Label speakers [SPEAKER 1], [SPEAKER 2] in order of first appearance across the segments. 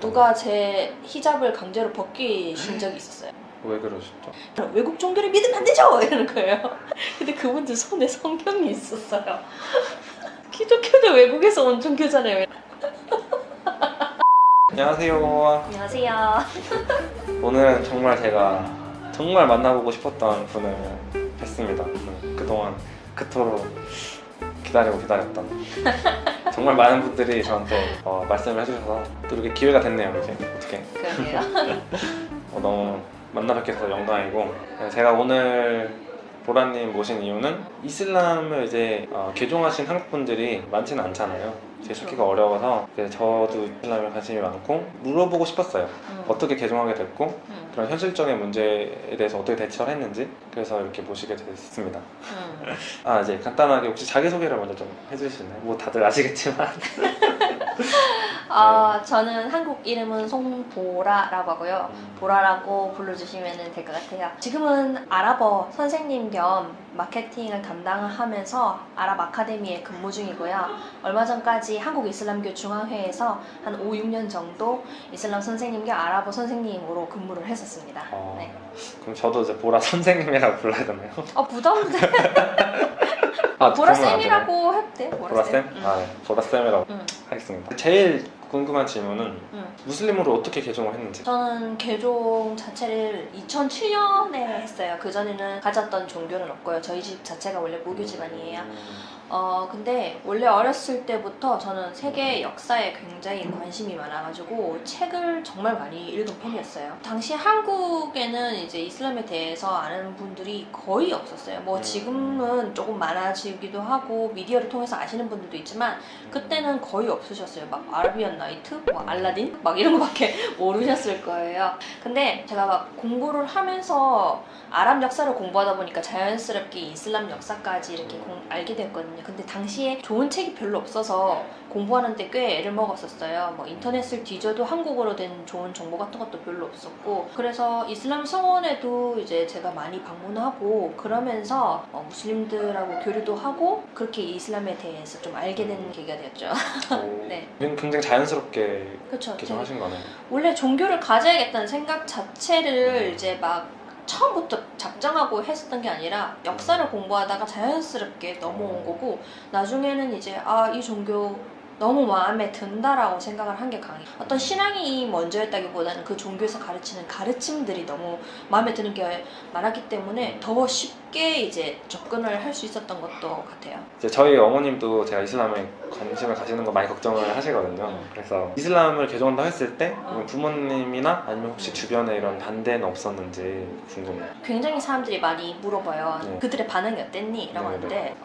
[SPEAKER 1] 누가 제 히잡을 강제로 벗기신 적이 있었어요.
[SPEAKER 2] 왜 그러셨죠?
[SPEAKER 1] 외국 종교를 믿으면 안 되죠! 이러는 거예요. 근데 그분들 손에 성경이 있었어요. 기독교도 외국에서 온 종교잖아요.
[SPEAKER 2] 안녕하세요.
[SPEAKER 1] 안녕하세요.
[SPEAKER 2] 오늘은 정말 제가 정말 만나보고 싶었던 분을 뵀습니다. 그동안 그토록 기다렸던 정말 많은 분들이 저한테 말씀을 해주셔서 또 이렇게 기회가 됐네요. 이제 어떻게
[SPEAKER 1] 그러게요.
[SPEAKER 2] 너무 만나뵙게 돼서 영광이고, 제가 오늘 보라님 모신 이유는 이슬람을 이제 개종하신 한국분들이 많지는 않잖아요. 제작하기가 어려워서 저도 이슬람에 관심이 많고 물어보고 싶었어요. 어떻게 개종하게 됐고 그런 현실적인 문제에 대해서 어떻게 대처를 했는지, 그래서 이렇게 모시게 됐습니다. 이제 간단하게 혹시 자기소개를 먼저 좀 해주실래요? 뭐 다들 아시겠지만
[SPEAKER 1] 저는 한국 이름은 송보라라고 하고요. 보라라고 불러주시면 될 것 같아요. 지금은 아랍어 선생님 겸 마케팅을 담당하면서 아랍 아카데미에 근무 중이고요. 얼마 전까지 한국 이슬람교 중앙회에서 한 5, 6년 정도 이슬람 선생님 겸 아랍어 선생님으로 근무를 했었습니다. 네.
[SPEAKER 2] 그럼 저도 이제 보라 선생님이라고 불러야 되나요?
[SPEAKER 1] 부담돼. 보라쌤이라고 해도 돼.
[SPEAKER 2] 보라쌤? 네, 보라쌤이라고 하겠습니다. 제일 궁금한 질문은 무슬림으로 어떻게 개종을 했는지.
[SPEAKER 1] 저는 개종 자체를 2007년에 했어요. 그전에는 가졌던 종교는 없고요. 저희 집 자체가 원래 무교 집안이에요. 근데 원래 어렸을 때부터 저는 세계 역사에 굉장히 관심이 많아가지고 책을 정말 많이 읽은 편이었어요. 당시 한국에는 이제 이슬람에 대해서 아는 분들이 거의 없었어요. 뭐 지금은 조금 많아지기도 하고 미디어를 통해서 아시는 분들도 있지만 그때는 거의 없으셨어요. 막 아라비안 나이트, 뭐 알라딘, 막 이런 거밖에 모르셨을 거예요. 근데 제가 막 공부를 하면서 아랍 역사를 공부하다 보니까 자연스럽게 이슬람 역사까지 이렇게 알게 됐거든요. 근데 당시에 좋은 책이 별로 없어서 공부하는데 꽤 애를 먹었었어요. 뭐 인터넷을 뒤져도 한국어로 된 좋은 정보 같은 것도 별로 없었고, 그래서 이슬람 성원에도 이제 제가 많이 방문하고 그러면서 무슬림들하고 교류도 하고 그렇게 이슬람에 대해서 좀 알게 된 계기가 되었죠. 네.
[SPEAKER 2] 굉장히 자연스럽게
[SPEAKER 1] 그쵸,
[SPEAKER 2] 개종하신 거네요.
[SPEAKER 1] 원래 종교를 가져야겠다는 생각 자체를 이제 막 처음부터 작정하고 했었던 게 아니라 역사를 공부하다가 자연스럽게 넘어온 거고, 나중에는 이제 이 종교 너무 마음에 든다라고 생각을 한 게 강해요. 어떤 신앙이 먼저였다기보다는 그 종교에서 가르치는 가르침들이 너무 마음에 드는 게 많았기 때문에 더 쉽게 이제 접근을 할 수 있었던 것도 같아요.
[SPEAKER 2] 이제 저희 어머님도 제가 이슬람에 관심을 가시는 거 많이 걱정을 하시거든요. 그래서 이슬람을 개종한다 했을 때 부모님이나 아니면 혹시 주변에 이런 반대는 없었는지 궁금해요.
[SPEAKER 1] 굉장히 사람들이 많이 물어봐요.
[SPEAKER 2] 네.
[SPEAKER 1] 그들의 반응이 어땠니? 라고
[SPEAKER 2] 네,
[SPEAKER 1] 하는데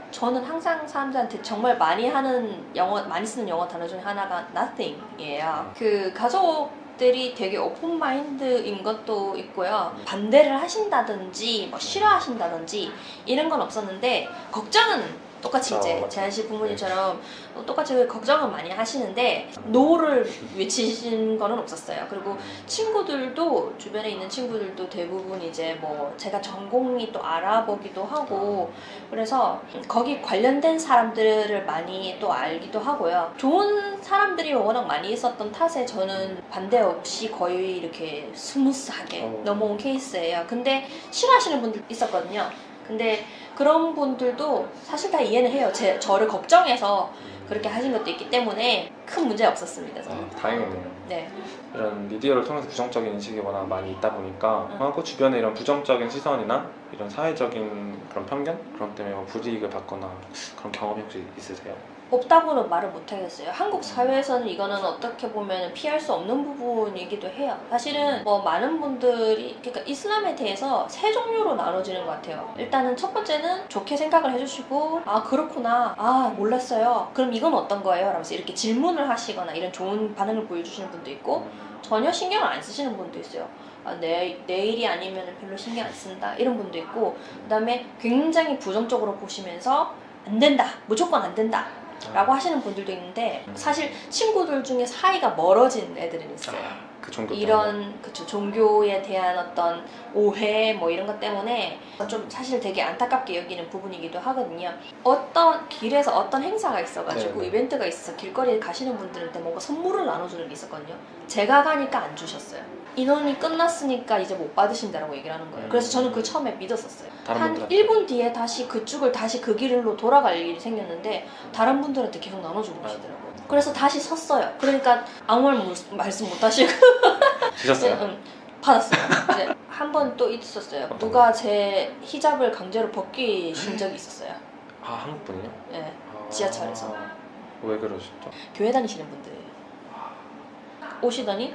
[SPEAKER 1] 저는 항상 사람들한테 정말 많이 쓰는 영어 단어 중에 하나가 nothing이에요. 그 가족들이 되게 오픈 마인드인 것도 있고요. 반대를 하신다든지 뭐 싫어하신다든지 이런 건 없었는데, 걱정은 똑같이 이제 재한 씨 부모님처럼 똑같이 걱정은 많이 하시는데 노를 외치신 거는 없었어요. 그리고 친구들도, 주변에 있는 친구들도 대부분 이제 뭐 제가 전공이 또 아랍어기도 하고 그래서 거기 관련된 사람들을 많이 또 알기도 하고요. 좋은 사람들이 워낙 많이 있었던 탓에 저는 반대 없이 거의 이렇게 스무스하게 넘어온 케이스예요. 근데 싫어하시는 분들 있었거든요. 근데 그런 분들도 사실 다 이해는 해요. 저를 걱정해서 그렇게 하신 것도 있기 때문에 큰 문제 없었습니다. 저는.
[SPEAKER 2] 다행이네요.
[SPEAKER 1] 네.
[SPEAKER 2] 이런 미디어를 통해서 부정적인 인식이 워낙 많이 있다 보니까 하고 주변에 이런 부정적인 시선이나 이런 사회적인 그런 편견? 그런 때문에 불이익을 받거나 그런 경험이 혹시 있으세요?
[SPEAKER 1] 없다고는 말을 못하겠어요. 한국 사회에서는 이거는 어떻게 보면 피할 수 없는 부분이기도 해요. 사실은 뭐 많은 분들이, 그러니까 이슬람에 대해서 세 종류로 나눠지는 것 같아요. 일단은 첫 번째는 좋게 생각을 해주시고 그렇구나, 몰랐어요, 그럼 이건 어떤 거예요? 라면서 이렇게 질문을 하시거나 이런 좋은 반응을 보여주시는 분도 있고, 전혀 신경을 안 쓰시는 분도 있어요. 내 일이 아니면 별로 신경 안 쓴다 이런 분도 있고, 그 다음에 굉장히 부정적으로 보시면서 안 된다, 무조건 안 된다 라고 하시는 분들도 있는데, 사실 친구들 중에 사이가 멀어진 애들은 있어요.
[SPEAKER 2] 그 종교 때문에.
[SPEAKER 1] 이런 그쵸 종교에 대한 어떤 오해 뭐 이런 것 때문에 좀 사실 되게 안타깝게 여기는 부분이기도 하거든요. 어떤 길에서 어떤 행사가 있어가지고
[SPEAKER 2] 네네.
[SPEAKER 1] 이벤트가 있어서 길거리에 가시는 분들한테 뭔가 선물을 나눠주는 게 있었거든요. 제가 가니까 안 주셨어요. 인원이 끝났으니까 이제 못 받으신다라고 얘기를 하는 거예요. 그래서 저는 그 처음에 믿었었어요.
[SPEAKER 2] 다른
[SPEAKER 1] 한
[SPEAKER 2] 분들한테.
[SPEAKER 1] 1분 뒤에 다시 그쪽을 다시 그 길로 돌아갈 일이 생겼는데 다른 분들한테 계속 나눠주고 계시더라고요. 그래서 다시 섰어요. 그러니까 아무 말씀 못 하시고
[SPEAKER 2] 주셨어요?
[SPEAKER 1] 받았어요. 이제 한 번 또 있었어요.
[SPEAKER 2] 어떤
[SPEAKER 1] 누가 제 히잡을 강제로 벗기신 적이 있었어요.
[SPEAKER 2] 아 한국 분이요?
[SPEAKER 1] 네,
[SPEAKER 2] 아,
[SPEAKER 1] 지하철에서.
[SPEAKER 2] 왜 그러셨죠?
[SPEAKER 1] 교회 다니시는 분들이에요. 오시더니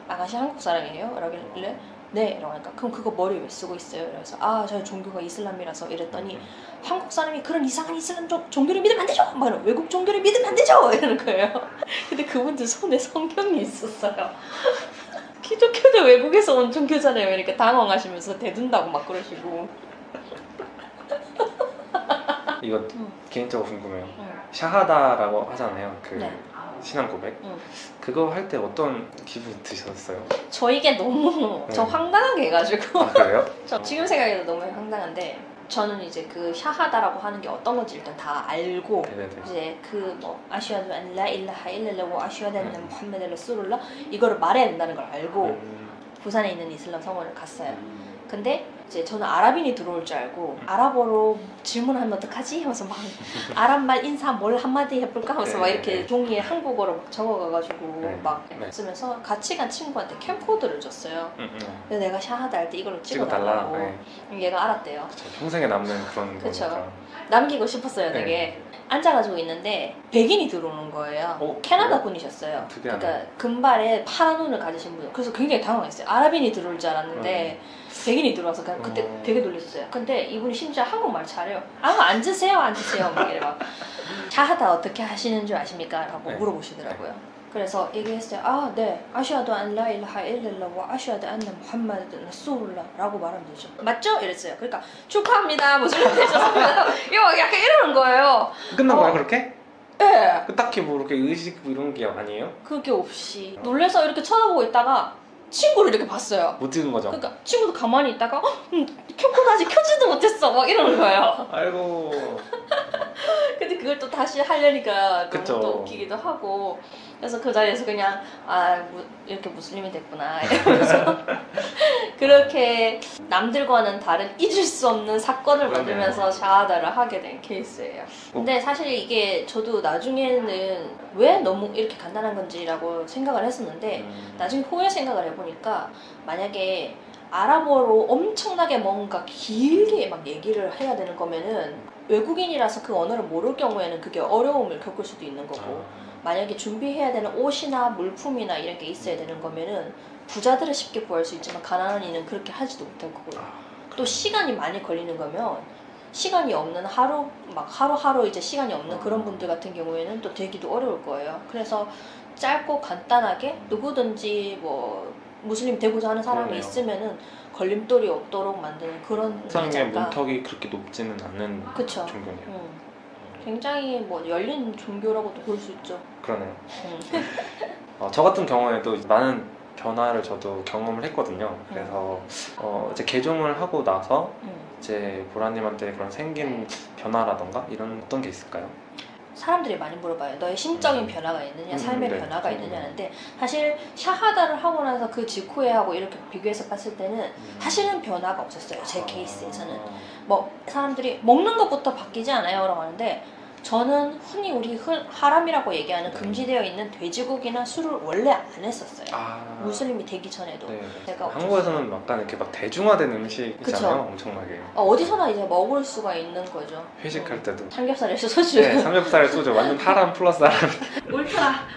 [SPEAKER 1] 아가씨 한국 사람이에요? 라길래 네 라고 하니까 그럼 그거 머리 왜 쓰고 있어요? 그래서 아 저 종교가 이슬람이라서 이랬더니 한국 사람이 그런 이상한 이슬람 종교를 믿으면 안 되죠! 막 이러고, 외국 종교를 믿으면 안 되죠! 이러는 거예요. 근데 그분들 손에 성경이 있었어요. 기독교도 외국에서 온 종교잖아요. 이렇게 당황하시면서 대든다고 막 그러시고.
[SPEAKER 2] 이거 개인적으로 궁금해요.
[SPEAKER 1] 응.
[SPEAKER 2] 샤하다라고 하잖아요. 그
[SPEAKER 1] 네.
[SPEAKER 2] 신앙 고백.
[SPEAKER 1] 응.
[SPEAKER 2] 그거 할 때 어떤 기분 드셨어요?
[SPEAKER 1] 저 이게 너무 저
[SPEAKER 2] 네.
[SPEAKER 1] 황당하게 해가지고
[SPEAKER 2] 아 그래요?
[SPEAKER 1] 저 지금 생각해도 너무 황당한데 저는 이제 그 샤하다라고 하는 게 어떤 건지 일단 다 알고
[SPEAKER 2] 네네네.
[SPEAKER 1] 이제 그 뭐 아슈하두 안 라 일라하 일랄라 와 아슈하두 안나 무함메드 라술룰라 이거를 말해야 된다는 걸 알고 부산에 있는 이슬람 성원을 갔어요. 근데 이제 저는 아랍인이 들어올 줄 알고 아랍어로 질문하면 어떡하지? 하면서 막 아랍말 인사 뭘 한마디 해볼까? 하면서 막 이렇게 종이에 한국어로 막 적어가가지고 막 쓰면서 같이 간 친구한테 캠코더를 줬어요. 그래서 내가 샤하다 할 때 이걸로 찍어달라고. 얘가 알았대요.
[SPEAKER 2] 그쵸, 평생에 남는 그런
[SPEAKER 1] 그쵸.
[SPEAKER 2] 거니까.
[SPEAKER 1] 남기고 싶었어요 되게. 앉아가지고 있는데 백인이 들어오는 거예요. 캐나다 분이셨어요.
[SPEAKER 2] 특이하네.
[SPEAKER 1] 그러니까 금발에 파란 눈을 가지신 분. 그래서 굉장히 당황했어요. 아랍인이 들어올 줄 알았는데 백인이 들어와서 그냥 그때 되게 놀랐어요. 근데 이분이 심지어 한국말 잘해요. 앉으세요 앉으세요 막 이래 막 샤하다 어떻게 하시는 줄 아십니까? 라고 물어보시더라고요. 그래서 얘기했어요. 아, 네. 아슈하두 안 라 일라하 일랄라 와 아슈하두 안나 무함마드 라술룰라 라고 말하면 되죠. 맞죠? 이랬어요. 그러니까 축하합니다. 무슨 되셨습니다. 이거 약간 이러는 거예요.
[SPEAKER 2] 끝난 거야 그렇게?
[SPEAKER 1] 네.
[SPEAKER 2] 딱히 뭐 이렇게 의식 뭐 이런 게 아니에요?
[SPEAKER 1] 그게 없이 놀래서 이렇게 쳐다보고 있다가 친구를 이렇게 봤어요.
[SPEAKER 2] 못 찍은 거죠?
[SPEAKER 1] 그러니까 친구도 가만히 있다가 켜코도 아직 켜지도 못했어 막 이러는 거예요.
[SPEAKER 2] 아이고.
[SPEAKER 1] 근데 그걸 또 다시 하려니까 너무
[SPEAKER 2] 그쵸.
[SPEAKER 1] 또 웃기기도 하고 그래서 그 자리에서 그냥 이렇게 무슬림이 됐구나 이러면서 그렇게 남들과는 다른 잊을 수 없는 사건을
[SPEAKER 2] 그러네요.
[SPEAKER 1] 만들면서 샤하다를 하게 된 케이스예요. 근데 사실 이게 저도 나중에는 왜 너무 이렇게 간단한 건지라고 생각을 했었는데 나중에 후에 생각을 해보니까 만약에 아랍어로 엄청나게 뭔가 길게 막 얘기를 해야 되는 거면은 외국인이라서 그 언어를 모를 경우에는 그게 어려움을 겪을 수도 있는 거고 만약에 준비해야 되는 옷이나 물품이나 이런 게 있어야 되는 거면은 부자들은 쉽게 구할 수 있지만 가난한 이는 그렇게 하지도 못할 거고요. 또 시간이 많이 걸리는 거면 시간이 없는 하루하루 이제 시간이 없는 그런 분들 같은 경우에는 또 되기도 어려울 거예요. 그래서 짧고 간단하게 누구든지 뭐 무슬림 되고자 하는 사람이
[SPEAKER 2] 그러네요.
[SPEAKER 1] 있으면은 걸림돌이 없도록 만드는 그런
[SPEAKER 2] 세상의
[SPEAKER 1] 문턱.
[SPEAKER 2] 문턱이 그렇게 높지는 않는
[SPEAKER 1] 그쵸.
[SPEAKER 2] 종교네요.
[SPEAKER 1] 굉장히 뭐 열린 종교라고도 볼 수 있죠.
[SPEAKER 2] 그러네요. 저 같은 경우에도 많은 변화를 저도 경험을 했거든요. 그래서 이제 개종을 하고 나서 이제 보라님한테 그런 생긴 변화라던가 이런 어떤 게 있을까요?
[SPEAKER 1] 사람들이 많이 물어봐요. 너의 심적인 변화가 있느냐, 삶의
[SPEAKER 2] 네.
[SPEAKER 1] 변화가 있느냐는데 사실 샤하다를 하고 나서 그 직후에 하고 이렇게 비교해서 봤을 때는 사실은 변화가 없었어요. 제 케이스에서는. 뭐 사람들이 먹는 것부터 바뀌지 않아요? 라고 하는데 저는 흔히 우리 하람이라고 얘기하는 금지되어 있는 돼지고기나 술을 원래 안 했었어요. 무슬림이 되기 전에도.
[SPEAKER 2] 네.
[SPEAKER 1] 제가
[SPEAKER 2] 한국에서는 약간 이렇게 막 대중화된 음식이잖아요.
[SPEAKER 1] 그쵸.
[SPEAKER 2] 엄청나게.
[SPEAKER 1] 어디서나 이제 먹을 수가 있는 거죠.
[SPEAKER 2] 회식할 때도.
[SPEAKER 1] 삼겹살에서 소주.
[SPEAKER 2] 네, 삼겹살 소주 완전 하람 플러스 하람.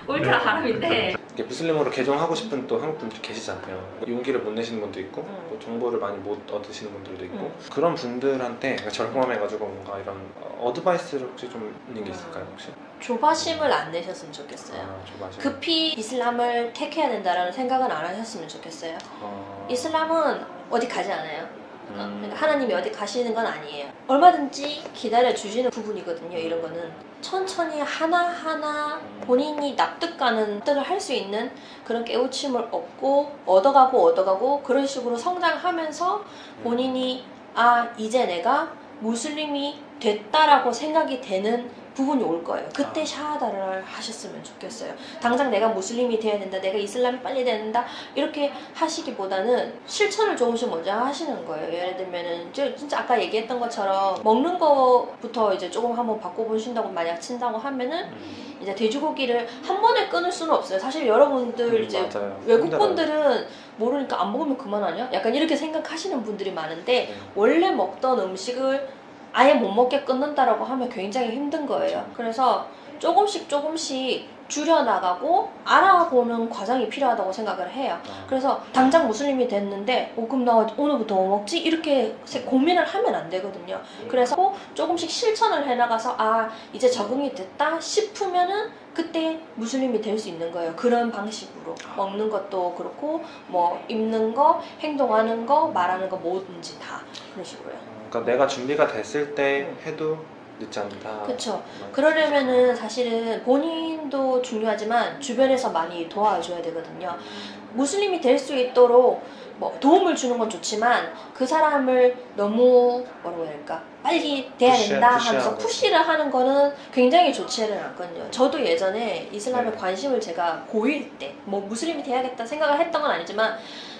[SPEAKER 1] 울트라 하람인데.
[SPEAKER 2] 이게 무슬림으로 개종하고 싶은 또 한국 분들이 계시잖아요. 용기를 못 내시는 분도 있고 또 정보를 많이 못 얻으시는 분들도 있고 그런 분들한테 저를 포함해가지고 뭔가 이런 어드바이스를 혹시 좀 있는 게 있을까요 혹시?
[SPEAKER 1] 조바심을 안 내셨으면 좋겠어요.
[SPEAKER 2] 조바심.
[SPEAKER 1] 급히 이슬람을 택해야 된다라는 생각은 안 하셨으면 좋겠어요. 이슬람은 어디 가지 않아요. 그러니까 하나님이 어디 가시는 건 아니에요. 얼마든지 기다려 주시는 부분이거든요. 이런 거는 천천히 하나하나 본인이 납득가는 납득을 할 수 있는 그런 깨우침을 얻어가고 그런 식으로 성장하면서 본인이 아 이제 내가 무슬림이 됐다라고 생각이 되는 부분이 올 거예요. 그때 샤하다를 하셨으면 좋겠어요. 당장 내가 무슬림이 돼야 된다, 내가 이슬람이 빨리 된다 이렇게 하시기보다는 실천을 조금씩 먼저 하시는 거예요. 예를 들면은 진짜 아까 얘기했던 것처럼 먹는 거부터 이제 조금 한번 바꿔보신다고 만약 친다고 하면은 이제 돼지고기를 한 번에 끊을 수는 없어요. 사실 여러분들 이제
[SPEAKER 2] 맞아요.
[SPEAKER 1] 외국 분들은 모르니까 안 먹으면 그만하냐? 약간 이렇게 생각하시는 분들이 많은데 원래 먹던 음식을 아예 못 먹게 끊는다라고 하면 굉장히 힘든 거예요. 그래서 조금씩 줄여나가고 알아보는 과정이 필요하다고 생각을 해요. 그래서 당장 무슬림이 됐는데 그럼 나 오늘부터 뭐 먹지? 이렇게 고민을 하면 안 되거든요. 그래서 조금씩 실천을 해나가서 아 이제 적응이 됐다 싶으면은 그때 무슬림이 될 수 있는 거예요. 그런 방식으로 먹는 것도 그렇고 뭐 입는 거, 행동하는 거, 말하는 거 뭐든지 다 그런 식으로요.
[SPEAKER 2] 그러니까 내가 준비가 됐을 때 해도 늦지 않다.
[SPEAKER 1] 그렇죠. 그러려면은 사실은 본인도 중요하지만 주변에서 많이 도와줘야 되거든요. 무슬림이 될 수 있도록 뭐 도움을 주는 건 좋지만 그 사람을 너무 뭐라고 해야 될까 빨리 돼야 된다 하면서 푸시를 하는 거는 굉장히 좋지는 않거든요. 저도 예전에 이슬람에 관심을 제가 보일 때 뭐 무슬림이 돼야겠다 생각을 했던 건 아니지만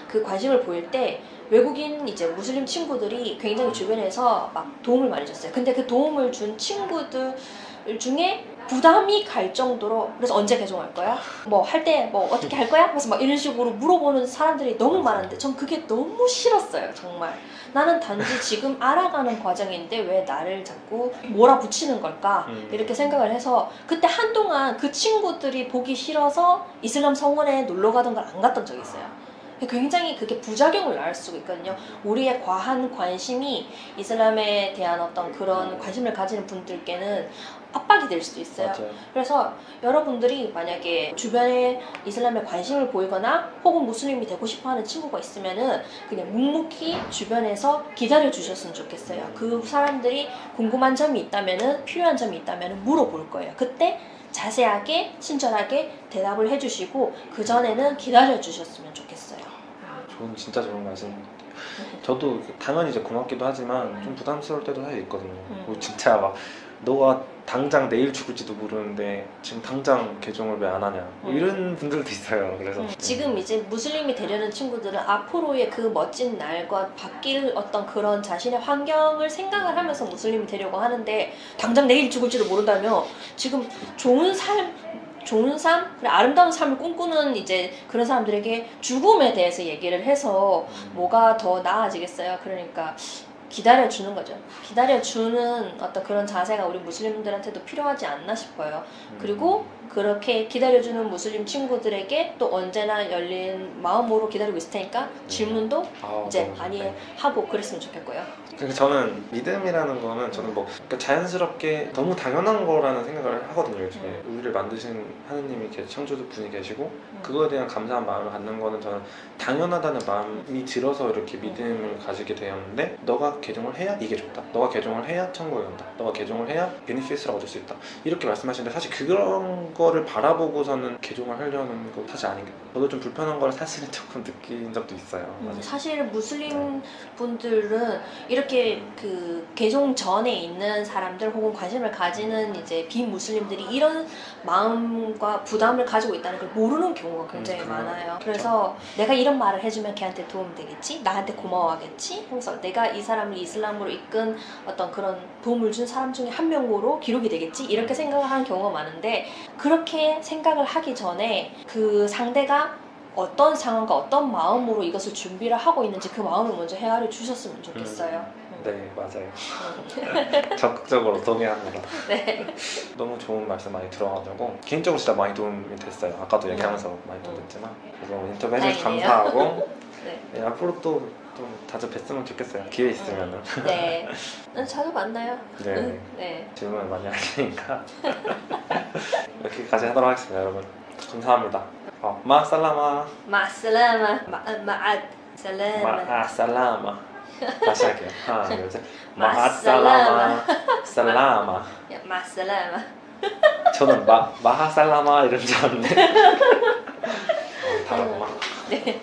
[SPEAKER 1] 그 관심을 보일 때 외국인 이제 무슬림 친구들이 굉장히 주변에서 막 도움을 많이 줬어요. 근데 그 도움을 준 친구들 중에 부담이 갈 정도로 그래서 언제 개종할 거야? 뭐 할 때 뭐 어떻게 할 거야? 그래서 막 이런 식으로 물어보는 사람들이 너무 많은데 전 그게 너무 싫었어요. 정말 나는 단지 지금 알아가는 과정인데 왜 나를 자꾸 몰아붙이는 걸까? 이렇게 생각을 해서 그때 한동안 그 친구들이 보기 싫어서 이슬람 성원에 놀러 가던 걸 안 갔던 적이 있어요. 굉장히 그게 부작용을 낳을 수가 있거든요. 우리의 과한 관심이 이슬람에 대한 어떤 그런 관심을 가지는 분들께는 압박이 될 수도 있어요.
[SPEAKER 2] 맞아요.
[SPEAKER 1] 그래서 여러분들이 만약에 주변에 이슬람에 관심을 보이거나 혹은 무슬림이 되고 싶어하는 친구가 있으면은 그냥 묵묵히 주변에서 기다려 주셨으면 좋겠어요. 그 사람들이 궁금한 점이 있다면은 필요한 점이 있다면은 물어볼 거예요. 그때 자세하게 친절하게 대답을 해주시고 그 전에는 기다려 주셨으면 좋겠어요.
[SPEAKER 2] 진짜 좋은 말씀입니다. 저도 당연히 이제 고맙기도 하지만 좀 부담스러울 때도 사실 있거든요. 진짜 막 너가 당장 내일 죽을지도 모르는데 지금 당장 개종을 왜 안 하냐 뭐 이런 분들도 있어요. 그래서
[SPEAKER 1] 지금 이제 무슬림이 되려는 친구들은 앞으로의 그 멋진 날과 바뀔 어떤 그런 자신의 환경을 생각을 하면서 무슬림이 되려고 하는데 당장 내일 죽을지도 모른다며 지금 좋은 삶, 그래, 아름다운 삶을 꿈꾸는 이제 그런 사람들에게 죽음에 대해서 얘기를 해서 뭐가 더 나아지겠어요. 그러니까 기다려주는 거죠. 기다려주는 어떤 그런 자세가 우리 무슬림들한테도 필요하지 않나 싶어요. 그리고 그렇게 기다려주는 무슬림 친구들에게 또 언제나 열린 마음으로 기다리고 있을 테니까 질문도 이제 많이 하고 그랬으면 좋겠고요.
[SPEAKER 2] 그러니까 저는 믿음이라는 거는 저는 뭐 그러니까 자연스럽게 너무 당연한 거라는 생각을 하거든요. 요즘에 우리를 만드신 하느님이 창조주 분이 계시고 그거에 대한 감사한 마음을 갖는 거는 저는 당연하다는 마음이 들어서 이렇게 믿음을 가지게 되었는데 너가 개종을 해야 이게 좋다. 너가 개종을 해야 천국에 간다. 너가 개종을 해야 베니핏을 얻을 수 있다. 이렇게 말씀하시는데 사실 그런 거를 바라보고서는 개종을 하려는 거 사실 아닌 게 저도 좀 불편한 걸 사실은 조금 느낀 적도 있어요.
[SPEAKER 1] 사실 무슬림 분들은 이렇게 그 개종 전에 있는 사람들 혹은 관심을 가지는 이제 비무슬림들이 이런 마음과 부담을 가지고 있다는 걸 모르는 경우가 굉장히 많아요. 그래서 내가 이런 말을 해주면 걔한테 도움이 되겠지? 나한테 고마워하겠지? 그래서 내가 이 사람을 이슬람으로 이끈 어떤 그런 도움을 준 사람 중에 한 명으로 기록이 되겠지? 이렇게 생각을 하는 경우가 많은데 그렇게 생각을 하기 전에 그 상대가 어떤 상황과 어떤 마음으로 이것을 준비를 하고 있는지 그 마음을 먼저 헤아려 주셨으면 좋겠어요.
[SPEAKER 2] 네, 맞아요. 적극적으로 동의합니다.
[SPEAKER 1] 네.
[SPEAKER 2] 너무 좋은 말씀 많이 들어가지고 개인적으로 진짜 많이 도움이 됐어요. 아까도 얘기하면서 많이 도움이 됐지만 그래서 인터뷰 해주셔서
[SPEAKER 1] 다행이네요.
[SPEAKER 2] 감사하고
[SPEAKER 1] 네.
[SPEAKER 2] 네, 앞으로 또 좀 자주 뵀으면 좋겠어요. 기회 있으면은.
[SPEAKER 1] 네. 자주 만나요.
[SPEAKER 2] 네.
[SPEAKER 1] 네.
[SPEAKER 2] 질문 많이 하시니까 여기까지 하도록 하겠습니다, 여러분. 감사합니다. 마살라마.
[SPEAKER 1] 마살라마. 마앗 살라마.
[SPEAKER 2] 마살라마. 다시 할게요. 하나, 둘, 셋.
[SPEAKER 1] 마살라마.
[SPEAKER 2] 살라마.
[SPEAKER 1] 마살라마.
[SPEAKER 2] 저는 마하살라마 이런 줄 알았는데. 다르구만.
[SPEAKER 1] 네.